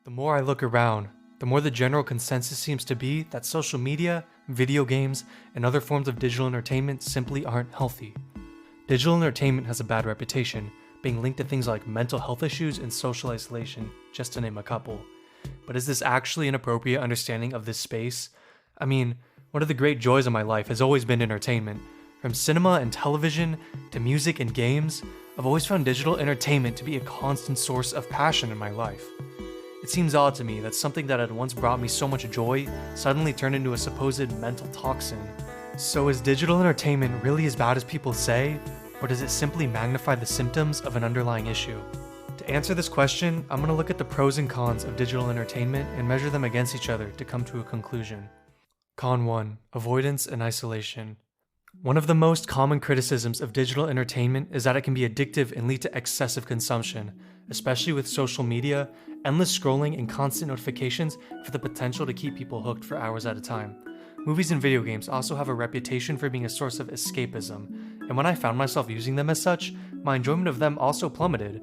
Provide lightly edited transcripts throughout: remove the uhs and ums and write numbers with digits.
The more I look around, the more the general consensus seems to be that social media, video games, and other forms of digital entertainment simply aren't healthy. Digital entertainment has a bad reputation, being linked to things like mental health issues and social isolation, just to name a couple. But is this actually an appropriate understanding of this space? I mean, one of the great joys of my life has always been entertainment. From cinema and television to music and games, I've always found digital entertainment to be a constant source of passion in my life. It seems odd to me that something that had once brought me so much joy suddenly turned into a supposed mental toxin. So is digital entertainment really as bad as people say, or does it simply magnify the symptoms of an underlying issue? To answer this question, I'm going to look at the pros and cons of digital entertainment and measure them against each other to come to a conclusion. Con 1. Avoidance and isolation. One of the most common criticisms of digital entertainment is that it can be addictive and lead to excessive consumption, especially with social media, endless scrolling, and constant notifications for the potential to keep people hooked for hours at a time. Movies and video games also have a reputation for being a source of escapism, and when I found myself using them as such, my enjoyment of them also plummeted.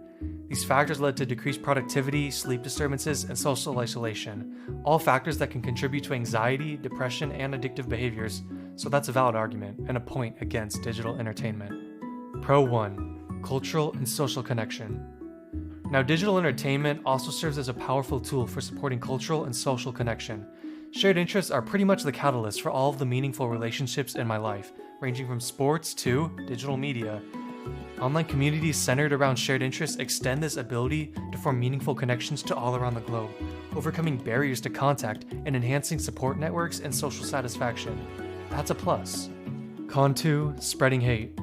These factors led to decreased productivity, sleep disturbances, and social isolation, all factors that can contribute to anxiety, depression, and addictive behaviors, so that's a valid argument and a point against digital entertainment. Pro 1. Cultural and social connection. Now, digital entertainment also serves as a powerful tool for supporting cultural and social connection. Shared interests are pretty much the catalyst for all of the meaningful relationships in my life, ranging from sports to digital media. Online communities centered around shared interests extend this ability to form meaningful connections to all around the globe, overcoming barriers to contact and enhancing support networks and social satisfaction. That's a plus. Con 2. Spreading hate.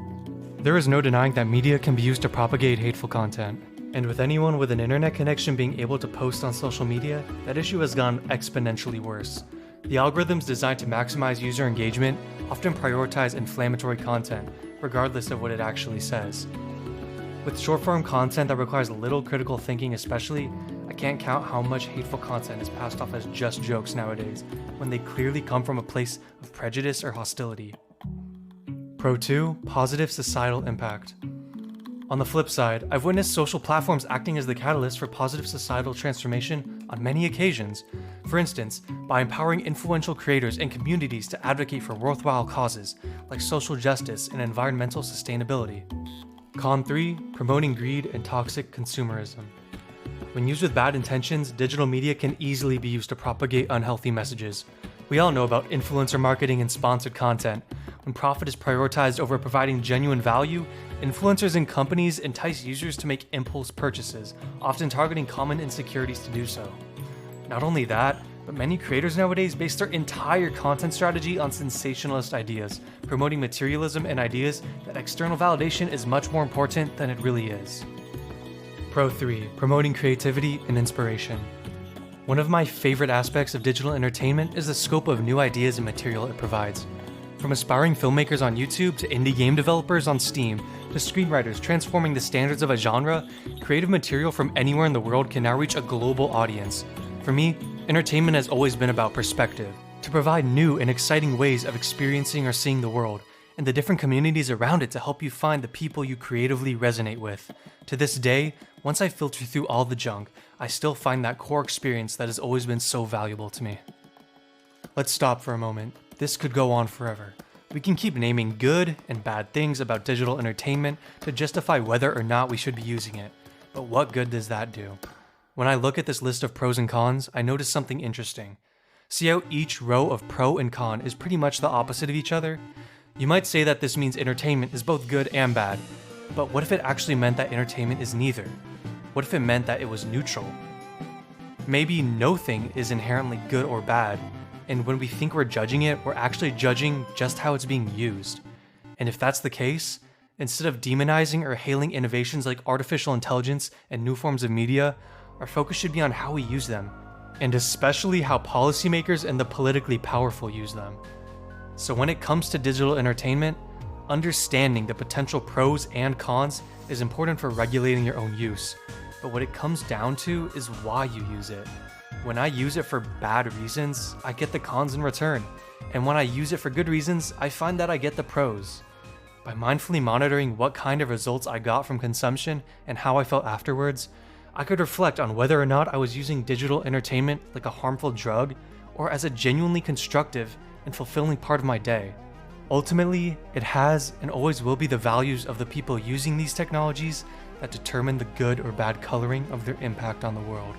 There is no denying that media can be used to propagate hateful content. And with anyone with an internet connection being able to post on social media, that issue has gone exponentially worse. The algorithms designed to maximize user engagement often prioritize inflammatory content, regardless of what it actually says. With short-form content that requires little critical thinking especially, I can't count how much hateful content is passed off as just jokes nowadays, when they clearly come from a place of prejudice or hostility. Pro 2. Positive societal impact. On the flip side, I've witnessed social platforms acting as the catalyst for positive societal transformation on many occasions. For instance, by empowering influential creators and communities to advocate for worthwhile causes like social justice and environmental sustainability. Con 3. Promoting greed and toxic consumerism. When used with bad intentions, digital media can easily be used to propagate unhealthy messages. We all know about influencer marketing and sponsored content. When profit is prioritized over providing genuine value, influencers and companies entice users to make impulse purchases, often targeting common insecurities to do so. Not only that, but many creators nowadays base their entire content strategy on sensationalist ideas, promoting materialism and ideas that external validation is much more important than it really is. Pro 3. Promoting creativity and inspiration. One of my favorite aspects of digital entertainment is the scope of new ideas and material it provides. From aspiring filmmakers on YouTube to indie game developers on Steam to screenwriters transforming the standards of a genre, creative material from anywhere in the world can now reach a global audience. For me, entertainment has always been about perspective, to provide new and exciting ways of experiencing or seeing the world, and the different communities around it to help you find the people you creatively resonate with. To this day, once I filter through all the junk, I still find that core experience that has always been so valuable to me. Let's stop for a moment. This could go on forever. We can keep naming good and bad things about digital entertainment to justify whether or not we should be using it. But what good does that do? When I look at this list of pros and cons, I notice something interesting. See how each row of pro and con is pretty much the opposite of each other? You might say that this means entertainment is both good and bad, but what if it actually meant that entertainment is neither? What if it meant that it was neutral? Maybe no thing is inherently good or bad, and when we think we're judging it, we're actually judging just how it's being used. And if that's the case, instead of demonizing or hailing innovations like artificial intelligence and new forms of media, our focus should be on how we use them, and especially how policymakers and the politically powerful use them. So when it comes to digital entertainment, understanding the potential pros and cons is important for regulating your own use, but what it comes down to is why you use it. When I use it for bad reasons, I get the cons in return, and when I use it for good reasons, I find that I get the pros. By mindfully monitoring what kind of results I got from consumption and how I felt afterwards, I could reflect on whether or not I was using digital entertainment like a harmful drug or as a genuinely constructive and fulfilling part of my day. Ultimately, it has and always will be the values of the people using these technologies that determine the good or bad coloring of their impact on the world.